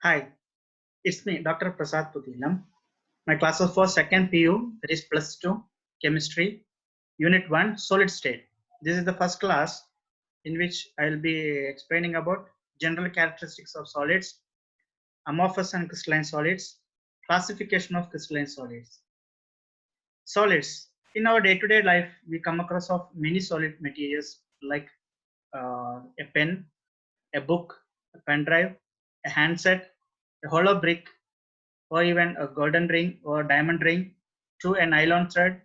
Hi, it's me, Dr. Prasad Putilam. My class is for second PU, that is plus 2, chemistry, unit 1, solid state. This is the first class in which I will be explaining about general characteristics of solids, amorphous and crystalline solids, classification of crystalline solids. Solids. In our day-to-day life, we come across of many solid materials like a pen, a book, a pen drive, a handset, a hollow brick, or even a golden ring or diamond ring to a nylon thread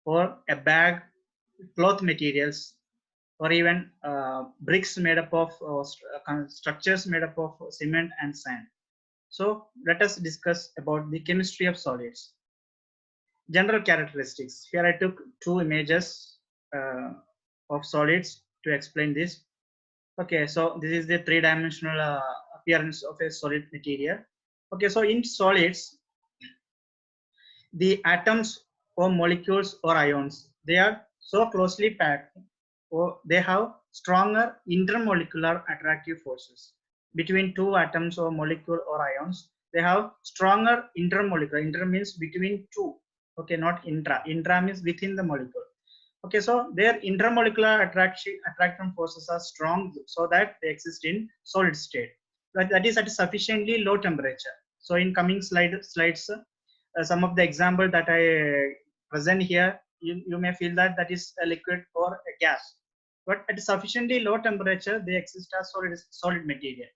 or a bag, cloth materials, or even bricks made up of structures made up of cement and sand. So let us discuss about the chemistry of solids. General characteristics. Here I took two images of solids to explain this. Okay, so this is the three-dimensional appearance of a solid material. Okay, so in solids, the atoms or molecules or ions, they are so closely packed or they have stronger intermolecular attractive forces between two atoms or molecule or ions. They have stronger intermolecular. Inter means between two. Okay, not intra. Intra means within the molecule. Okay, so their intermolecular attraction forces are strong so that they exist in solid state. That is at sufficiently low temperature. So in coming slides, some of the example that I present here, you may feel that that is a liquid or a gas. But at sufficiently low temperature, they exist as solid material.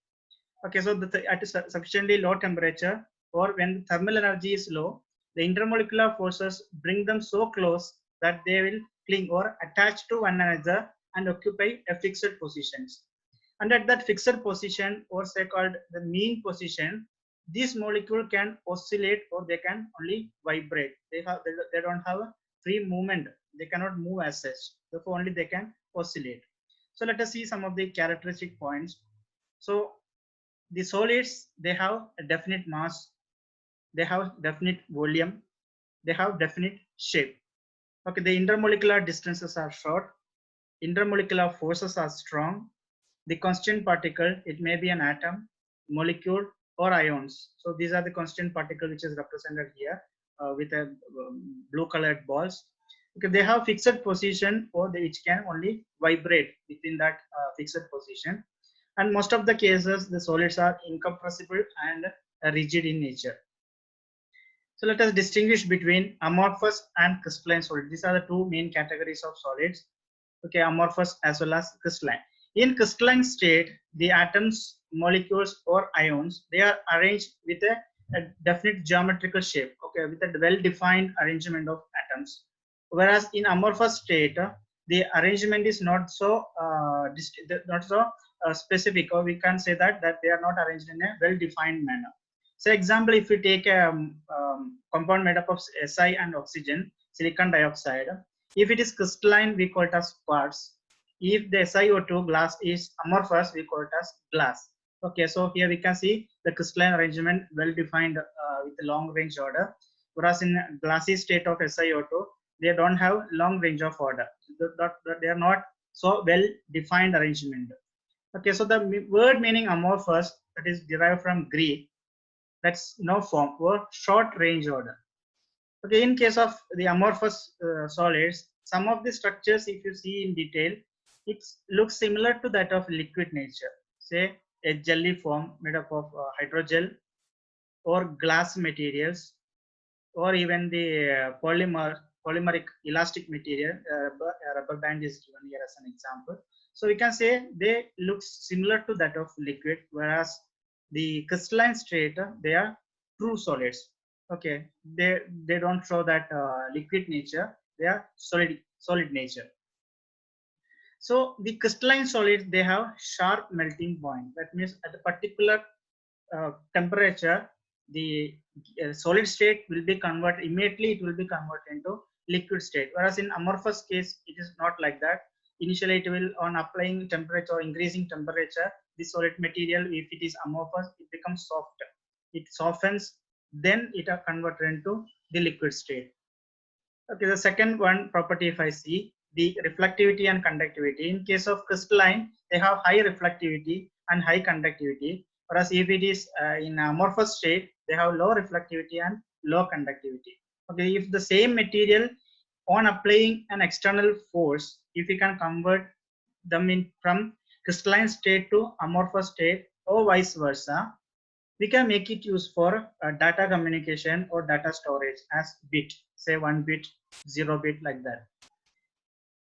Okay, so at sufficiently low temperature or when the thermal energy is low, the intermolecular forces bring them so close that they will cling or attach to one another and occupy a fixed positions. And at that fixed position, or say called the mean position, this molecule can oscillate or they can only vibrate. They don't have a free movement. They cannot move as such. Therefore, only they can oscillate. So let us see some of the characteristic points. So the solids, they have a definite mass, they have definite volume, they have definite shape. Okay, the intermolecular distances are short, intermolecular forces are strong. The constant particle, it may be an atom, molecule, or ions. So these are the constant particle which is represented here with a blue colored balls. Okay, they have fixed position or they which can only vibrate within that fixed position. And most of the cases, the solids are incompressible and rigid in nature. So let us distinguish between amorphous and crystalline solids. These are the two main categories of solids. Okay, amorphous as well as crystalline. In crystalline state, the atoms, molecules, or ions, they are arranged with a definite geometrical shape. Okay, with a well-defined arrangement of atoms. Whereas in amorphous state, the arrangement is not so specific, or we can say that they are not arranged in a well-defined manner. So example, if you take a compound made up of Si and oxygen, silicon dioxide, if it is crystalline, we call it as quartz. If the SiO2 glass is amorphous, we call it as glass. Okay, so here we can see the crystalline arrangement well defined with a long range order. Whereas in glassy state of SiO2, they don't have long range of order. They are not so well defined arrangement. Okay, so the word meaning amorphous, that is derived from Greek, that's no form or short range order. Okay, in case of the amorphous solids, some of the structures, if you see in detail, it looks similar to that of liquid nature. Say a jelly form made up of hydrogel or glass materials, or even the polymeric elastic material. Rubber band is given here as an example. So we can say they look similar to that of liquid, whereas the crystalline state, they are true solids. Okay, they don't show that liquid nature, they are solid nature. So the crystalline solids, they have sharp melting point. That means at a particular temperature, the solid state will be converted immediately. It will be converted into liquid state. Whereas in amorphous case, it is not like that. Initially, it will on applying temperature or increasing temperature, the solid material, if it is amorphous, it becomes softer. It softens, then it are converted into the liquid state. Okay, the second one property, if I see, the reflectivity and conductivity. In case of crystalline, they have high reflectivity and high conductivity. Whereas if it is in amorphous state, they have low reflectivity and low conductivity. Okay, if the same material on applying an external force, if we can convert them in from crystalline state to amorphous state or vice versa, we can make it use for data communication or data storage as bit, say 1 bit, 0 bit, like that.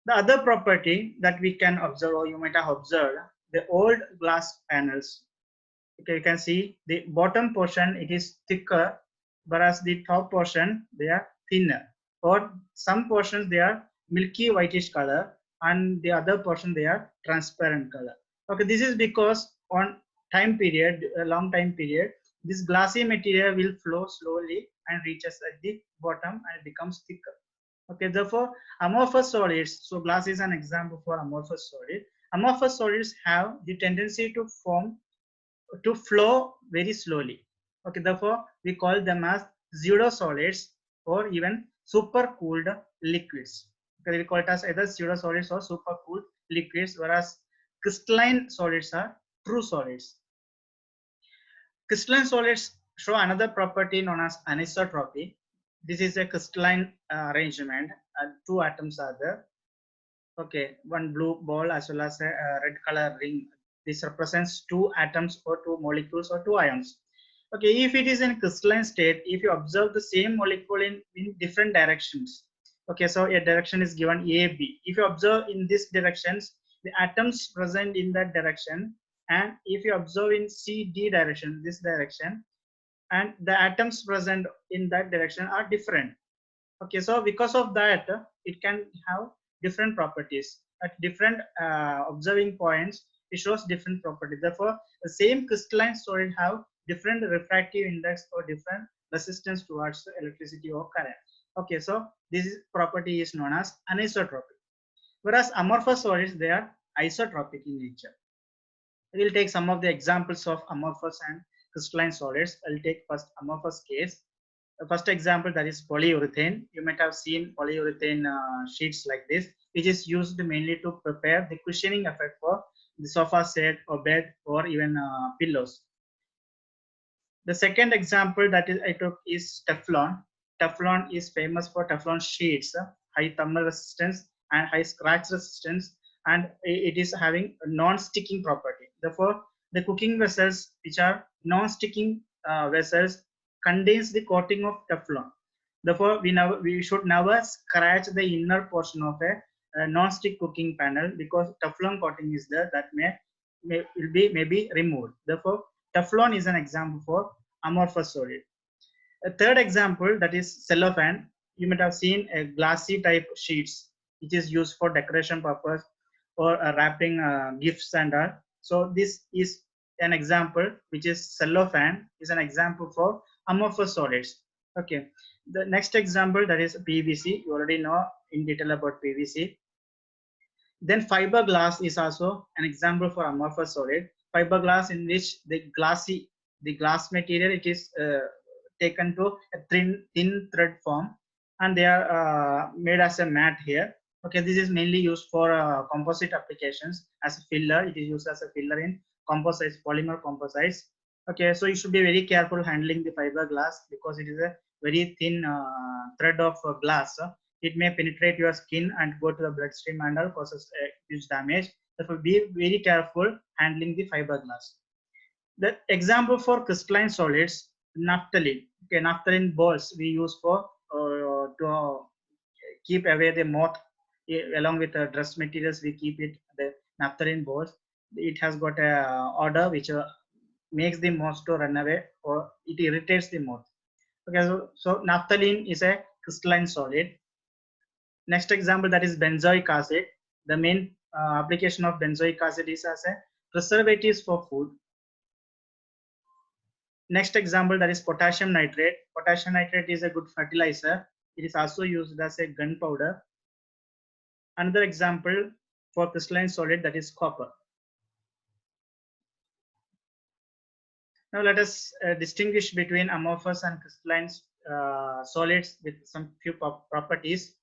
The other property that we can observe, or you might have observed, the old glass panels. Okay, you can see the bottom portion, it is thicker, whereas the top portion, they are thinner. Or some portions, they are milky whitish color, and the other portion, they are transparent color. Okay, this is because on time period, a long time period, this glassy material will flow slowly and reaches at the bottom and becomes thicker. Okay, therefore, amorphous solids, so glass is an example for amorphous solid. Amorphous solids have the tendency to flow very slowly. Okay, therefore, we call them as pseudo solids or even super cooled liquids. Okay, we call it as either pseudo solids or super cooled liquids, whereas crystalline solids are true solids. Crystalline solids show another property known as anisotropy. This is a crystalline arrangement, two atoms are there. Okay, one blue ball as well as a red color ring. This represents two atoms or two molecules or two ions. Okay, if it is in crystalline state, if you observe the same molecule in different directions. Okay, so a direction is given A, B. If you observe in these directions, the atoms present in that direction, and if you observe in C, D direction, this direction, and the atoms present in that direction are different. Okay, so because of that, it can have different properties at different observing points. It shows different properties. Therefore, the same crystalline solid have different refractive index or different resistance towards electricity or current. Okay, so this property is known as anisotropic. Whereas amorphous solids, they are isotropic in nature. We'll take some of the examples of amorphous and crystalline solids. I'll take first amorphous case. The first example, that is polyurethane. You might have seen polyurethane sheets like this, which is used mainly to prepare the cushioning effect for the sofa set or bed or even pillows. The second example that I took is Teflon. Teflon is famous for Teflon sheets, high thermal resistance and high scratch resistance, and it is having a non-sticking property. Therefore, the cooking vessels which are non-sticking vessels contains the coating of Teflon. Therefore, we should never scratch the inner portion of a non-stick cooking panel, because Teflon coating is there that may be removed. Therefore, Teflon is an example for amorphous solid. A third example, that is cellophane. You might have seen a glassy type sheets which is used for decoration purpose or wrapping gifts and all. So this is an example, which is cellophane is an example for amorphous solids. Okay, the next example, that is PVC. You already know in detail about PVC. Then fiberglass is also an example for amorphous solid. Fiberglass, in which the glass material, it is taken to a thin thread form, and they are made as a mat here. Okay, this is mainly used for composite applications as a filler. It is used as a filler in composites, polymer composites. Okay, so you should be very careful handling the fiberglass, because it is a very thin thread of glass. It may penetrate your skin and go to the bloodstream and all, causes huge damage. Therefore, be very careful handling the fiberglass. The example for crystalline solids, naphthalene. Okay, naphthalene balls we use for to keep away the moth. Along with the dress materials, we keep it the naphthalene balls. It has got a odor which makes the moth to run away, or it irritates the moth. Okay, so naphthalene is a crystalline solid. Next example, that is benzoic acid. The main application of benzoic acid is as a preservatives for food. Next example, that is potassium nitrate. Potassium nitrate is a good fertilizer. It is also used as a gunpowder. Another example for crystalline solid, that is copper. Now let us distinguish between amorphous and crystalline solids with some few properties.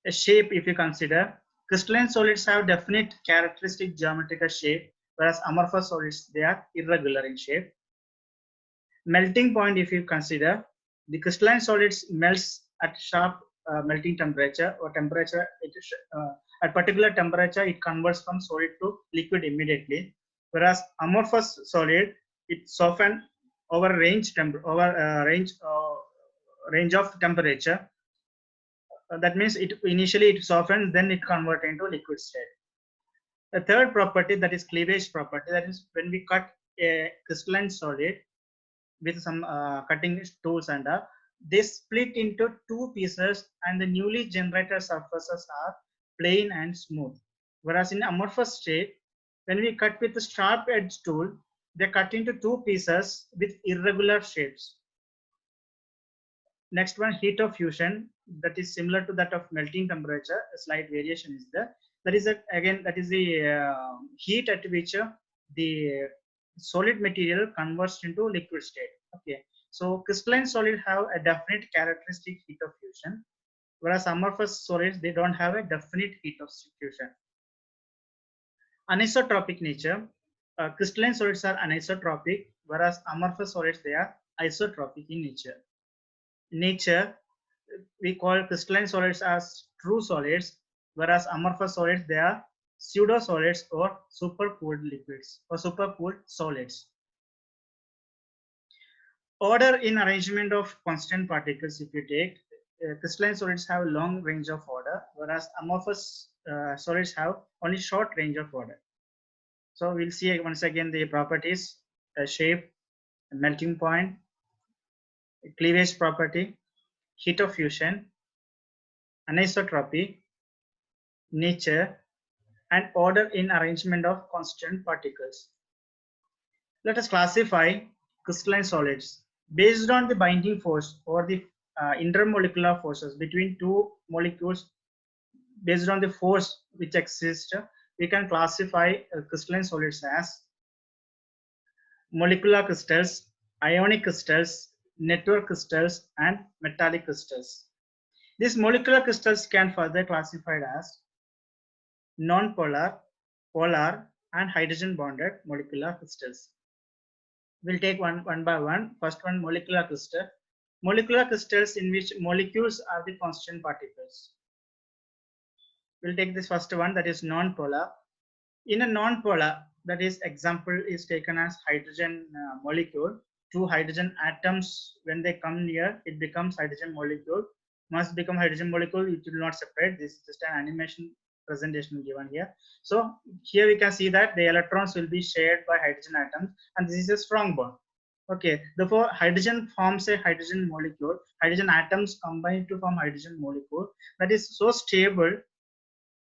A shape, if you consider, crystalline solids have definite characteristic geometrical shape, whereas amorphous solids, they are irregular in shape. Melting point, if you consider, the crystalline solids melts at sharp melting temperature or temperature, at particular temperature, it converts from solid to liquid immediately. Whereas amorphous solid, it soften over range of temperature. That means it initially it softens, then it converts into liquid state. The third property, that is cleavage property, that is when we cut a crystalline solid with some cutting tools and they split into two pieces and the newly generated surfaces are plain and smooth. Whereas in amorphous state, when we cut with a sharp edge tool, they cut into two pieces with irregular shapes. Next one, heat of fusion, that is similar to that of melting temperature. A slight variation is there. That is the heat at which the solid material converts into liquid state. Okay, so crystalline solid have a definite characteristic heat of fusion, whereas amorphous solids, they don't have a definite heat of fusion. Anisotropic nature, crystalline solids are anisotropic, whereas amorphous solids, they are isotropic in nature. We call crystalline solids as true solids, whereas amorphous solids, they are pseudo solids or supercooled liquids or supercooled solids. Order in arrangement of constant particles, if you take, crystalline solids have long range of order, whereas amorphous solids have only short range of order. So we'll see once again the properties: shape, melting point, cleavage property, heat of fusion, anisotropy, nature, and order in arrangement of constant particles. Let us classify crystalline solids based on the binding force or the intermolecular forces between two molecules. Based on the force which exists, we can classify crystalline solids as molecular crystals, ionic crystals, network crystals, and metallic crystals. These molecular crystals can further classified as non-polar, polar, and hydrogen bonded molecular crystals. We'll take one by one. First one, molecular crystal. Molecular crystals in which molecules are the constant particles. We'll take this first one, that is non-polar. In a non-polar, that is example is taken as hydrogen molecule. Two hydrogen atoms, when they come near, it becomes hydrogen molecule. Must become hydrogen molecule, it will not separate. This is just an animation presentation given here. So here we can see that the electrons will be shared by hydrogen atoms, and this is a strong bond. Okay, therefore hydrogen forms a hydrogen molecule. Hydrogen atoms combine to form hydrogen molecule that is so stable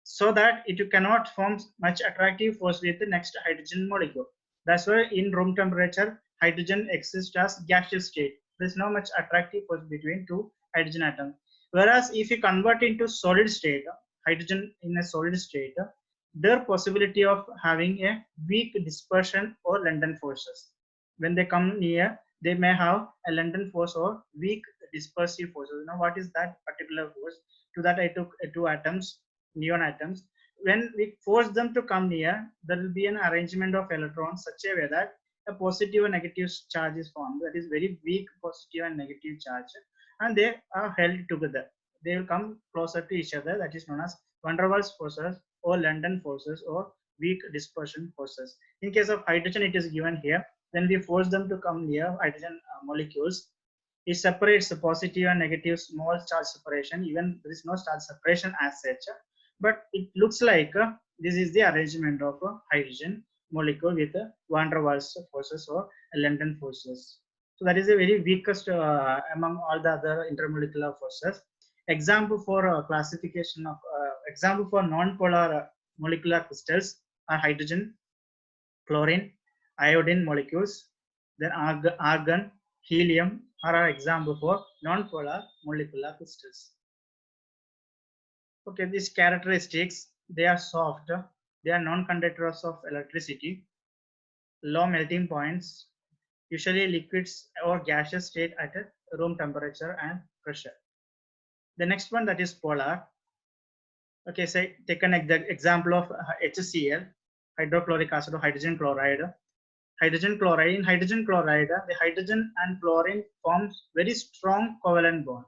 so that it cannot form much attractive force with the next hydrogen molecule. That's why in room temperature, hydrogen exists as gaseous state. There's no much attractive force between two hydrogen atoms. Whereas if you convert into solid state, hydrogen in a solid state, there possibility of having a weak dispersion or London forces. When they come near, they may have a London force or weak dispersive forces. Now, what is that particular force? To that, I took two atoms, neon atoms. When we force them to come near, there will be an arrangement of electrons such a way that a positive and negative charge is formed. That is very weak positive and negative charge, and they are held together. They will come closer to each other. That is known as van der Waals forces or London forces or weak dispersion forces. In case of hydrogen, it is given here. When we force them to come near hydrogen molecules, it separates the positive and negative small charge separation. Even there is no charge separation as such, but it looks like this is the arrangement of a hydrogen molecule with van der Waals forces or London forces. So that is the very weakest among all the other intermolecular forces. Example for classification of example for non-polar molecular crystals are hydrogen, chlorine, iodine molecules, then argon, helium are an example for non-polar molecular crystals. Okay, these characteristics, they are soft, they are non-conductors of electricity, low melting points, usually liquids or gaseous state at room temperature and pressure. The next one, that is polar. Okay, say take an example of HCl. hydrochloric acid or hydrogen chloride. Hydrogen chloride, in hydrogen chloride, the hydrogen and chlorine forms very strong covalent bond.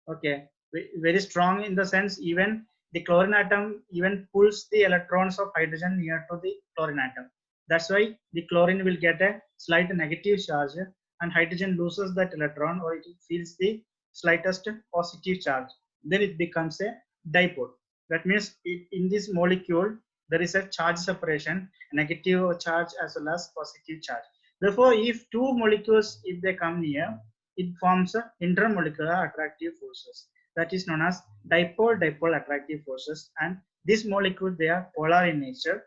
Okay, very strong in the sense even the chlorine atom even pulls the electrons of hydrogen near to the chlorine atom. That's why the chlorine will get a slight negative charge and hydrogen loses that electron or it feels the slightest positive charge. Then it becomes a dipole. That means in this molecule there is a charge separation, negative charge as well as positive charge. Therefore, if two molecules, if they come near, it forms a intermolecular attractive forces. That is known as dipole-dipole attractive forces. And these molecules, they are polar in nature.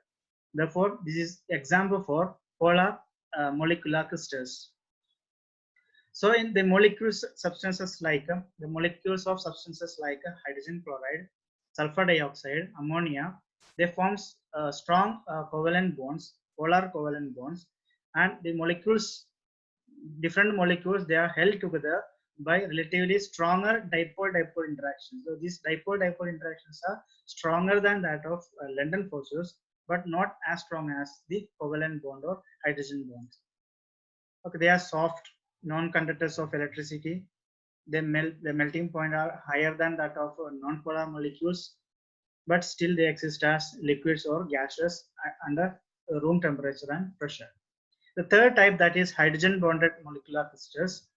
Therefore, this is example for polar molecular crystals. So in the molecules substances like the molecules of substances like hydrogen chloride, sulfur dioxide, ammonia, they form strong covalent bonds, polar covalent bonds, and the molecules, different molecules, they are held together by relatively stronger dipole-dipole interactions. So these dipole-dipole interactions are stronger than that of London forces, but not as strong as the covalent bond or hydrogen bonds. Okay, they are soft non-conductors of electricity. They melt, the melting point are higher than that of non-polar molecules, but still they exist as liquids or gases under room temperature and pressure. The third type, that is hydrogen bonded molecular crystals.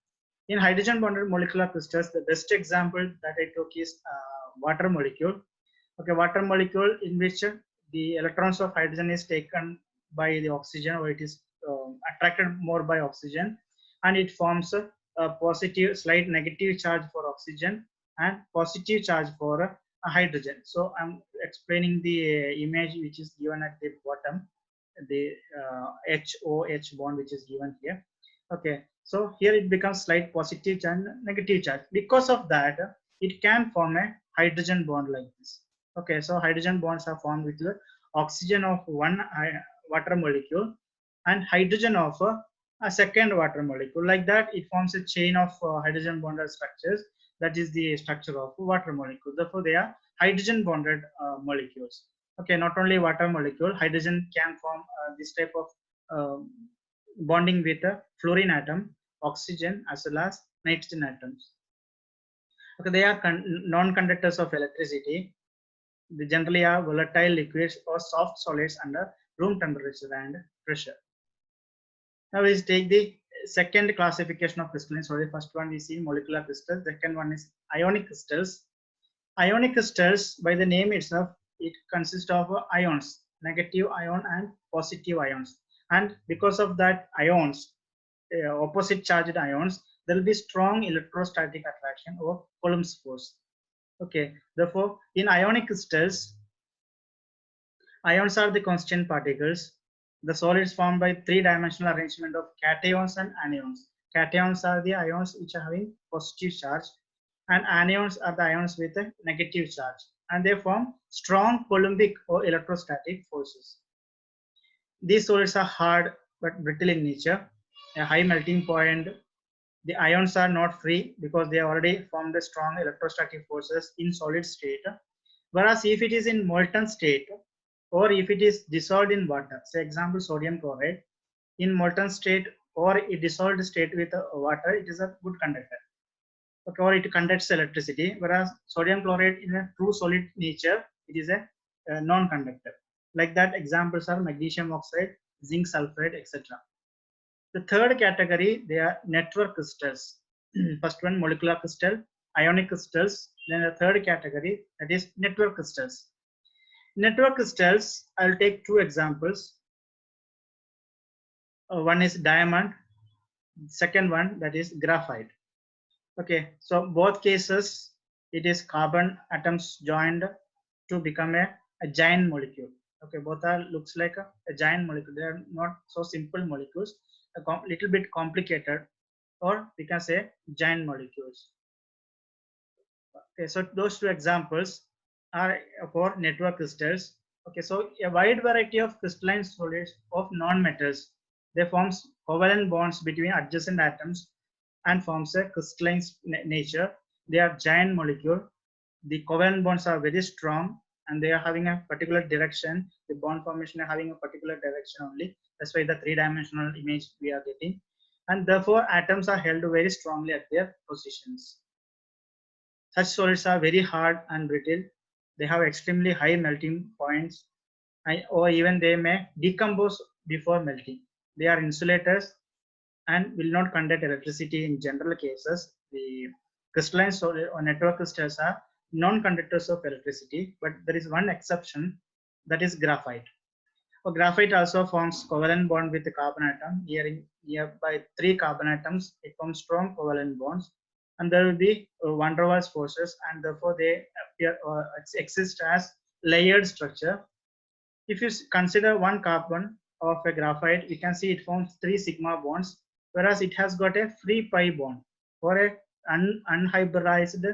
In hydrogen bonded molecular crystals, the best example that I took is water molecule. Okay, water molecule in which the electrons of hydrogen is taken by the oxygen, or it is attracted more by oxygen, and it forms a positive, slight negative charge for oxygen and positive charge for hydrogen. So I'm explaining the image which is given at the bottom, the HOH bond which is given here. Okay, so here it becomes slight positive and negative charge. Because of that, it can form a hydrogen bond like this. Okay, so hydrogen bonds are formed with the oxygen of one water molecule and hydrogen of a second water molecule. Like that, it forms a chain of hydrogen bonded structures. That is the structure of water molecule. Therefore, they are hydrogen bonded molecules. Okay, not only water molecule, hydrogen can form this type of bonding with a fluorine atom, oxygen, as well as nitrogen atoms. Okay, they are non-conductors of electricity. They generally are volatile liquids or soft solids under room temperature and pressure. Now we take the second classification of crystalline. So the first one we see molecular crystals. The second one is ionic crystals. Ionic crystals, by the name itself, it consists of ions, negative ion and positive ions. And because of that ions, opposite charged ions, there will be strong electrostatic attraction or Coulomb's force. Okay, therefore, in ionic crystals, ions are the constant particles. The solids formed by three-dimensional arrangement of cations and anions. Cations are the ions which are having positive charge, and anions are the ions with a negative charge, and they form strong Coulombic or electrostatic forces. These solids are hard but brittle in nature, a high melting point. The ions are not free because they already formed a strong electrostatic forces in solid state. Whereas if it is in molten state, or if it is dissolved in water, say example sodium chloride, in molten state or a dissolved state with water, it is a good conductor. Okay, or it conducts electricity, whereas sodium chloride in a true solid nature, it is a non-conductor. Like that, examples are magnesium oxide, zinc sulfide, etc. The third category, they are network crystals. First one, molecular crystal, ionic crystals. Then the third category, that is network crystals. Network crystals, I'll take two examples. One is diamond, second one, that is graphite. Okay, so both cases, it is carbon atoms joined to become a giant molecule. Okay, both are looks like a giant molecule. They are not so simple molecules, a little bit complicated, or we can say giant molecules. Okay, so those two examples are for network crystals. Okay, so a wide variety of crystalline solids of non-metals, they forms covalent bonds between adjacent atoms and forms a crystalline nature. They are giant molecule. The covalent bonds are very strong and they are having a particular direction. The bond formation are having a particular direction only. That's why the three-dimensional image we are getting, and therefore atoms are held very strongly at their positions. Such solids are very hard and brittle. They have extremely high melting points, or even they may decompose before melting. They are insulators and will not conduct electricity in general cases. The crystalline solid or network crystals are non-conductors of electricity, but there is one exception, that is graphite. Graphite also forms covalent bond with the carbon atom. Nearby three carbon atoms, it forms strong covalent bonds, and there will be van der Waals forces, and therefore they appear or exist as layered structure. If you consider one carbon of a graphite, we can see it forms three sigma bonds, whereas it has got a free pi bond or a unhybridized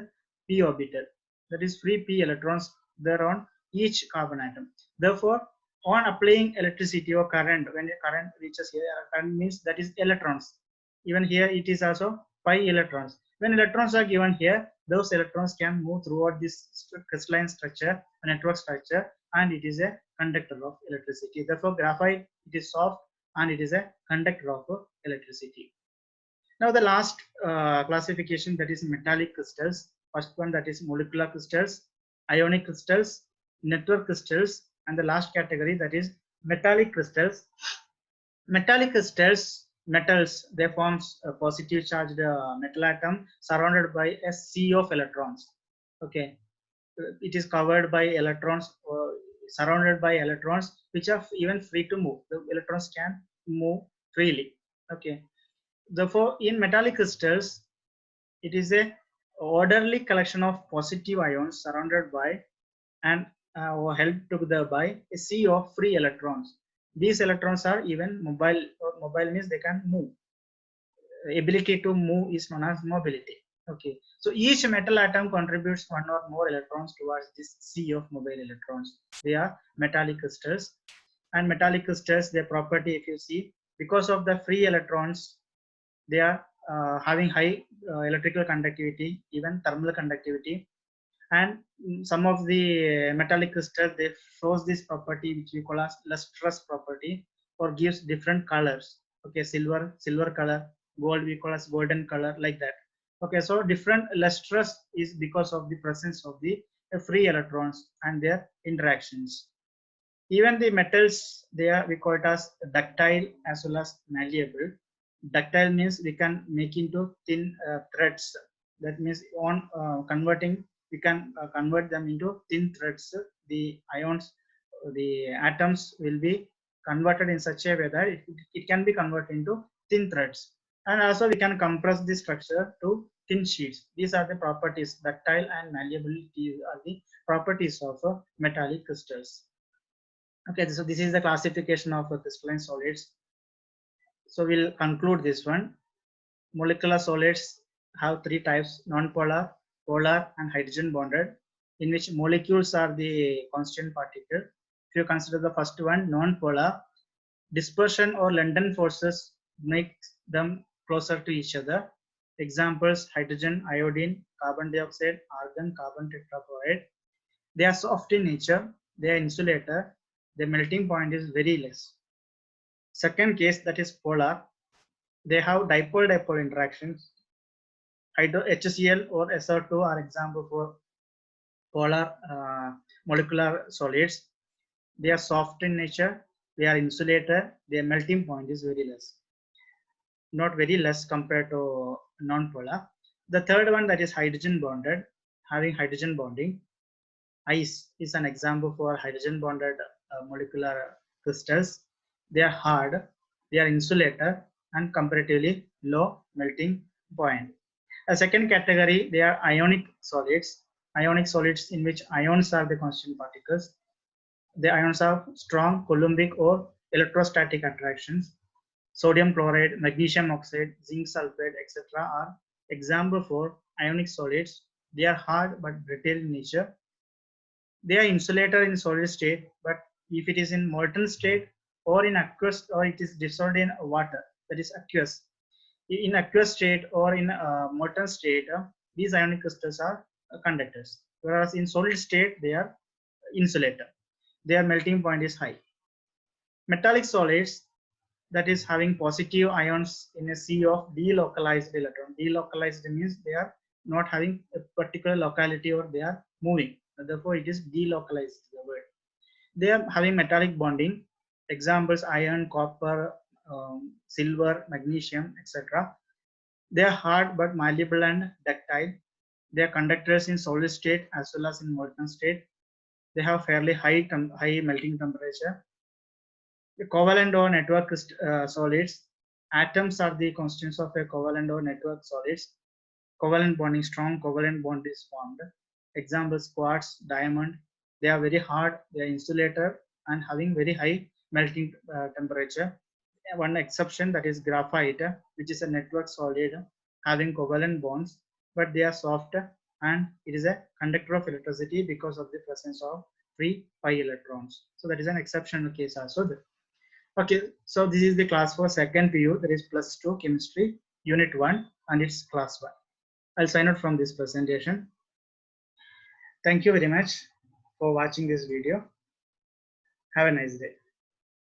p orbital. That is free p electrons there on each carbon atom. Therefore, on applying electricity or current, when the current reaches here, current means that is electrons. Even here it is also pi electrons. When electrons are given here, those electrons can move throughout this crystalline structure, a network structure, and it is a conductor of electricity. Therefore, graphite, it is soft and it is a conductor of electricity. Now the last classification, that is metallic crystals. First one, that is molecular crystals, ionic crystals, network crystals, and the last category, that is metallic crystals. Metallic crystals, metals, they forms a positive charged metal atom surrounded by a sea of electrons. Okay, it is covered by electrons, surrounded by electrons, which are even free to move. The electrons can move freely. Okay, therefore, in metallic crystals, it is a orderly collection of positive ions surrounded by and or held together by a sea of free electrons. These electrons are even mobile, or mobile means they can move. Ability to move is known as mobility. Okay, so each metal atom contributes one or more electrons towards this sea of mobile electrons. They are metallic crystals. And metallic crystals, their property, if you see, because of the free electrons, they are having high electrical conductivity, even thermal conductivity, and some of the metallic crystals, they shows this property which we call as lustrous property, or gives different colors. Okay, silver color, gold we call as golden color, like that. Okay, so different lustrous is because of the presence of the free electrons and their interactions. Even the metals, they are, we call it as ductile as well as malleable. Ductile means we can make into thin threads. That means on converting, we can convert them into thin threads. The ions, the atoms will be converted in such a way that it can be converted into thin threads. And also we can compress the structure to thin sheets. These are the properties. Ductile and malleability are the properties of metallic crystals. Okay, so this is the classification of crystalline solids. So we'll conclude this one. Molecular solids have three types: non-polar, polar, and hydrogen bonded, in which molecules are the constant particle. If you consider the first one, non-polar, dispersion or London forces make them closer to each other. Examples: hydrogen, iodine, carbon dioxide, argon, carbon tetrachloride. They are soft in nature, they are insulator, the melting point is very less. Second case, that is polar, they have dipole-dipole interactions. HCl or SO2 are example for polar molecular solids. They are soft in nature, they are insulator, their melting point is very less. Not very less compared to non-polar. The third one, that is hydrogen bonded, having hydrogen bonding. Ice is an example for hydrogen bonded molecular crystals. They are hard, they are insulator, and comparatively low melting point. A second category, they are ionic solids. Ionic solids in which ions are the constant particles. The ions have strong Coulombic or electrostatic attractions. Sodium chloride, magnesium oxide, zinc sulfate, etc. are example for ionic solids. They are hard but brittle in nature. They are insulator in solid state, but if it is in molten state or in aqueous, or it is dissolved in water, that is aqueous. In aqueous state or in molten state, these ionic crystals are conductors. Whereas in solid state, they are insulator. Their melting point is high. Metallic solids, that is having positive ions in a sea of delocalized electron. Delocalized means they are not having a particular locality or they are moving. Therefore, it is delocalized, the word. They are having metallic bonding. Examples: iron, copper, silver, magnesium, etc. They are hard but malleable and ductile. They are conductors in solid state as well as in molten state. They have fairly high melting temperature. The covalent or network solids. Atoms are the constituents of a covalent or network solids. Covalent bonding, strong covalent bond is formed. Examples: quartz, diamond. They are very hard, they are insulator and having very high melting temperature. One exception, that is graphite, which is a network solid having covalent bonds, but they are soft and it is a conductor of electricity because of the presence of free pi electrons. So that is an exceptional case also. Okay, so this is the class for second PU, that is +2 chemistry, unit 1, and it's class 1. I'll sign out from this presentation. Thank you very much for watching this video. Have a nice day.